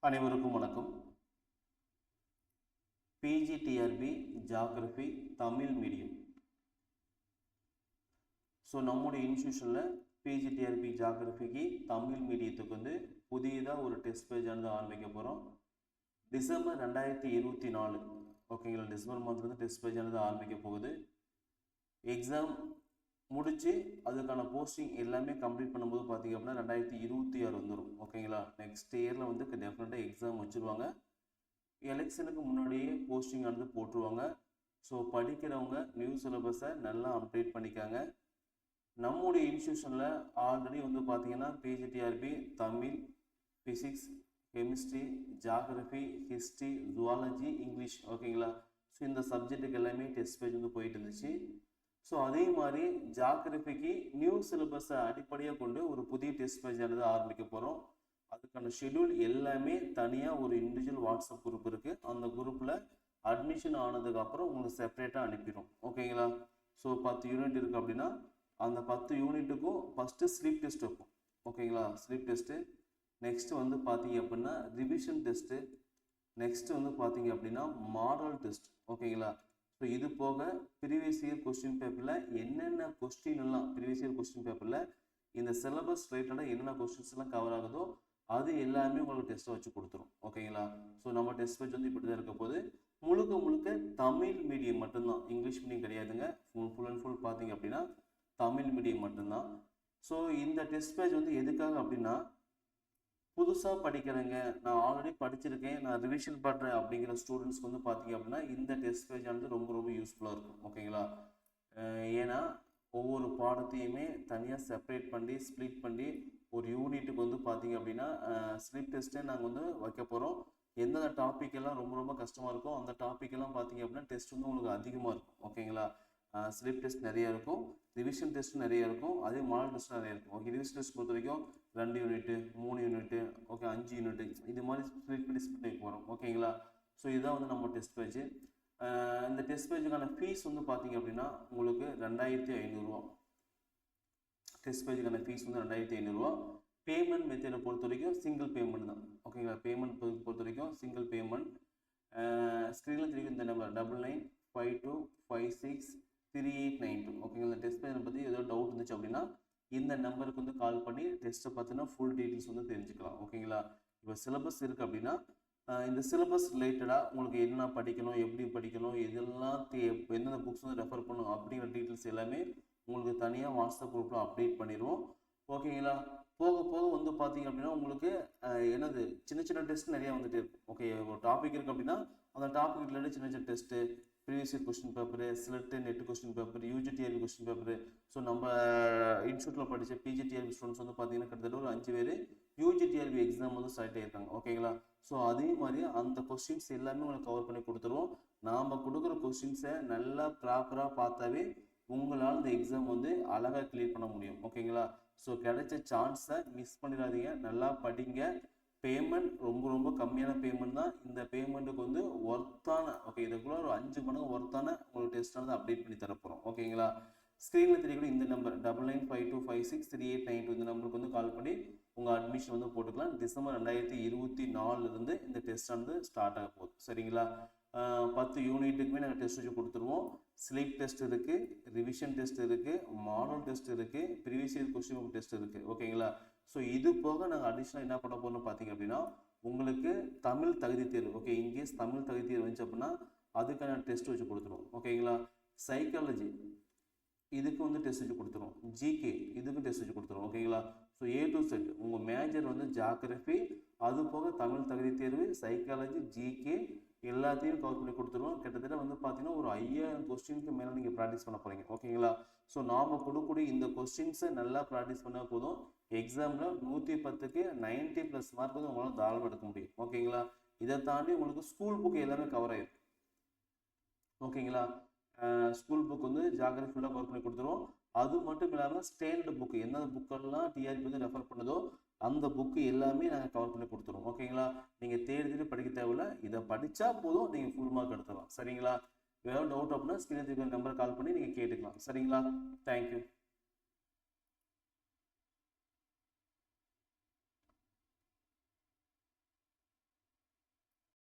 அனைவருக்கும் வணக்கம். PGTRB geography Tamil medium. So நம்முடைய இன்ஸ்டியூஷனில் பிஜிடிஆர்பி ஜியாகிரபிக்கு தமிழ் மீடியத்துக்கு புதியதாக ஒரு டெஸ்ட் பேஜ் ஆரம்பிக்க போகிறோம். டிசம்பர் 2024 ஓகேங்களா, டிசம்பர் மந்த்லேருந்து டெஸ்ட் பேஜ் ஆரம்பிக்க போகுது. எக்ஸாம் முடிச்சு அதுக்கான போஸ்டிங் எல்லாமே கம்ப்ளீட் பண்ணும்போது பார்த்தீங்க அப்படின்னா 2026 வந்துடும். ஓகேங்களா, நெக்ஸ்ட் இயரில் டெஃபினட்டாக எக்ஸாம் வச்சுருவாங்க. எலெக்ஷனுக்கு முன்னாடியே போஸ்டிங் போட்டுருவாங்க. ஸோ படிக்கிறவங்க நியூ சிலபஸை நல்லா அப்டேட் பண்ணிக்காங்க. நம்முடைய இன்ஸ்டியூஷனில் ஆல்ரெடி பார்த்தீங்கன்னா PGTRB Tamil, physics, chemistry, geography, history, zoology, English ஓகேங்களா. ஸோ இந்த சப்ஜெக்ட்டுக்கு எல்லாமே டெஸ்ட் பேஜ் போயிட்டு இருந்துச்சு. ஸோ அதே மாதிரி ஜியாகிரபிக்கு நியூ சிலபஸை அடிப்படையாக கொண்டு ஒரு புதிய டெஸ்ட் பேஜ் ஆரம்பிக்க போகிறோம். அதுக்கான ஷெடியூல் எல்லாமே தனியாக ஒரு இண்டிவிஜுவல் வாட்ஸ்அப் குரூப் இருக்குது. அந்த குரூப்பில் அட்மிஷன் ஆனதுக்கப்புறம் உங்களுக்கு செப்பரேட்டாக அனுப்பிடும். ஓகேங்களா. ஸோ 10 யூனிட் இருக்குது அப்படின்னா அந்த 10 யூனிட்டுக்கும் ஃபஸ்ட்டு ஸ்லீப் டெஸ்ட் வைப்போம். ஓகேங்களா, ஸ்லீப் டெஸ்ட்டு. நெக்ஸ்ட்டு பார்த்தீங்க அப்படின்னா ரிவிஷன் டெஸ்ட்டு. நெக்ஸ்ட்டு பார்த்தீங்க அப்படின்னா மாடல் டெஸ்ட். ஓகேங்களா. ஸோ இது போக ப்ரீவியஸ் இயர் கொஸ்டின் பேப்பரில் என்னென்ன கொஸ்டின் எல்லாம் ப்ரீவியஸ் இயர் கொஸ்டின் பேப்பரில் இந்த சிலபஸ் ரிலேட்டடாக என்னென்ன கொஸ்டின்ஸ் எல்லாம் கவர் ஆகுதோ அது எல்லாமே உங்களுக்கு டெஸ்ட்டை வச்சு கொடுத்துரும். ஓகேங்களா. ஸோ நம்ம டெஸ்ட் பேஜ் இப்படி தான் இருக்க போது. முழுக்க தமிழ் மீடியம் மட்டும்தான், இங்கிலீஷ் மீடியம் கிடையாதுங்க. ஃபுல் அண்ட் ஃபுல் பார்த்தீங்க அப்படின்னா தமிழ் மீடியம் மட்டும்தான். ஸோ இந்த டெஸ்ட் பேஜ் எதுக்காக அப்படின்னா புதுசாக படிக்கிறேங்க, நான் ஆல்ரெடி படிச்சிருக்கேன், நான் ரிவிஷன் பண்ணுறேன் அப்படிங்கிற ஸ்டூடெண்ட்ஸ்க்கு பார்த்தீங்க அப்படின்னா இந்த டெஸ்ட் பேஜ் ரொம்ப யூஸ்ஃபுல்லாக இருக்கும். ஓகேங்களா. ஏன்னா ஒவ்வொரு பாடத்தையுமே தனியாக செப்பரேட் பண்ணி ஸ்ப்ளிட் பண்ணி ஒரு யூனிட்டுக்கு பார்த்தீங்க அப்படின்னா ஸ்லிப் டெஸ்ட்டே நாங்கள் வைக்க போகிறோம். எந்தெந்த டாபிக் எல்லாம் ரொம்ப கஷ்டமாக இருக்கும் அந்த டாபிக் எல்லாம் பார்த்தீங்க அப்படின்னா டெஸ்ட் உங்களுக்கு அதிகமாக இருக்கும். ஓகேங்களா. ஸ்லிப் டெஸ்ட் நிறைய இருக்கும், ரிவிஷன் டெஸ்ட் நிறைய இருக்கும், அதே மாடல் டெஸ்ட் நிறைய இருக்கும். ஓகே, ரிவிஷன் டெஸ்ட் பொறுத்த வரைக்கும் 2 யூனிட்டு 3 யூனிட்டு ஓகே 5 யூனிட்டு இது மாதிரி ஸ்ப்ளிட் பண்ணி போகிறோம். ஓகேங்களா. ஸோ இதுதான் நம்ம டெஸ்ட் பேஜ். இந்த டெஸ்ட் பேஜுக்கான ஃபீஸ் பார்த்தீங்க அப்படின்னா உங்களுக்கு 2500 ரூபா. டெஸ்ட் பேஜுக்கான ஃபீஸ் 2500 ரூபா. பேமெண்ட் மெத்தடை பொறுத்த வரைக்கும் சிங்கிள் பேமெண்ட் தான். ஓகேங்களா. பேமெண்ட் பொறுத்த வரைக்கும் சிங்கிள் பேமெண்ட். ஸ்க்ரீனில் தெரியும் இந்த நம்பர் 9952563892. ஓகேங்களா. இந்த டெஸ்ட் பேஜை பற்றி ஏதோ டவுட் இருந்துச்சு அப்படின்னா இந்த நம்பருக்கு கால் பண்ணி டெஸ்ட்டை பார்த்தினா ஃபுல் டீட்டெயில்ஸ் தெரிஞ்சுக்கலாம். ஓகேங்களா. இப்போ சிலபஸ் இருக்குது அப்படின்னா இந்த சிலபஸ் ரிலேட்டடாக உங்களுக்கு என்ன படிக்கணும், எப்படி படிக்கணும், இதெல்லாம் எந்தெந்த புக்ஸ் ரெஃபர் பண்ணணும் அப்படிங்கிற டீட்டெயில்ஸ் எல்லாமே உங்களுக்கு தனியாக வாட்ஸ்அப் குரூப்பில் அப்டேட் பண்ணிடுவோம். ஓகேங்களா. போக பார்த்தீங்க அப்படின்னா உங்களுக்கு என்னது சின்ன டெஸ்ட் நிறையா இருக்கும். ஓகே, ஒரு டாபிக் இருக்குது அப்படின்னா அந்த டாபிக் ரிலேட்டட் சின்ன test, previous year question paper, SLET NET question paper, UG TRB question paper. So நம்ம இன்ஸ்டியூட்டில் படித்த பிஜிடிஆர்பி ஸ்டூடெண்ட்ஸ் பார்த்தீங்கன்னா கிட்டத்தட்ட ஒரு 5 பேர் யூஜிடிஆர்பி எக்ஸாம் செலக்ட் ஆகிருக்காங்க. ஓகேங்களா. ஸோ அதே மாதிரி அந்த கொஸ்டின்ஸ் எல்லாமே உங்களுக்கு கவர் பண்ணி கொடுத்துருவோம். நாம் கொடுக்குற கொஸ்டின்ஸை நல்லா ப்ராப்பராக பார்த்தாவே உங்களால் இந்த எக்ஸாம் அழகாக கிளியர் பண்ண முடியும். ஓகேங்களா. ஸோ கிடைச்ச சான்ஸை மிஸ் பண்ணிடாதீங்க, நல்லா படிங்க. பேமெண்ட் ரொம்ப கம்மியான பேமெண்ட் தான். இந்த பேமெண்ட்டுக்கு ஒர்த்தான ஓகே இதுக்குள்ள ஒரு 5 மடங்கு ஒர்த்தான உங்களுக்கு டெஸ்ட் அப்டேட் பண்ணி தரப்போகிறோம். ஓகேங்களா. ஸ்க்ரீனில் தெரியக்கூடிய இந்த நம்பர் 9952563892 இந்த நம்பருக்கு கால் பண்ணி உங்கள் அட்மிஷன் போட்டுக்கலாம். டிசம்பர் 2024 இந்த டெஸ்ட் ஸ்டார்ட் ஆக போகுது. சரிங்களா. 10 யூனிட்டுக்குமே நாங்கள் டெஸ்ட் வச்சு கொடுத்துருவோம். ஸ்லீப் டெஸ்ட் இருக்குது, ரிவிஷன் டெஸ்ட் இருக்குது, மாடல் டெஸ்ட் இருக்குது, ப்ரீவியஸ் இயர் கொஸ்டின் டெஸ்ட் இருக்குது. ஓகேங்களா. ஸோ இது போக நாங்கள் அடிஷ்னலாக என்ன பண்ண போகிறோம்னு பார்த்தீங்க அப்படின்னா உங்களுக்கு தமிழ் தகுதி தேர்வு. ஓகே, இன்கேஸ் தமிழ் தகுதி தேர்வு வந்துச்சு அப்படின்னா அதுக்கான டெஸ்ட் வச்சு கொடுத்துருவோம். ஓகேங்களா. சைக்காலஜி இதுக்கு டெஸ்ட் வச்சு கொடுத்துருவோம். ஜிகே இதுக்கும் டெஸ்ட் வச்சு கொடுத்துருவோம். ஓகேங்களா. ஸோ A to Z உங்கள் மேஜர் ஜியாகிரபி, அது போக தமிழ் தகுதி தேர்வு, சைக்காலஜி, ஜிகே எல்லாத்தையும் கவர் பண்ணி கொடுத்துருவோம். கிட்டத்தட்ட பார்த்தீங்கன்னா ஒரு 5000 கொஸ்டினுக்கு மேலே நீங்கள் ப்ராக்டிஸ் பண்ண போகிறீங்க. ஓகேங்களா. ஸோ நாம் கொடுக்கக்கூடிய இந்த கொஸ்டின்ஸை நல்லா ப்ராக்டிஸ் பண்ணால் போதும், எக்ஸாமில் 110க்கு 90+ மார்க் உங்களால் தாராளமாக எடுக்க முடியும். ஓகேங்களா. இதை தாண்டி உங்களுக்கு ஸ்கூல் புக் எல்லாமே கவர் ஆகிடும். ஓகேங்களா. ஸ்கூல் புக் ஜியாகிரபி ஃபுல்லாக கவர் பண்ணி கொடுத்துருவோம். அது மட்டும் இல்லாமல் ஸ்டேண்டர்ட் புக்கு எந்தெந்த புக்கெல்லாம் டிஆர்பி ரெஃபர் பண்ணுதோ அந்த புக்கு எல்லாமே நாங்கள் கவர் பண்ணி கொடுத்துருவோம். ஓகேங்களா. நீங்கள் தேடி படிக்க தேவையில்லை, இதை படித்தா போதும் நீங்கள் ஃபுல் மார்க் எடுத்துடலாம். சரிங்களா. வேறு டவுட் அப்படின்னா ஸ்க்ரீனில் நம்பர் கால் பண்ணி நீங்கள் கேட்டுக்கலாம். சரிங்களா. தேங்க்யூ.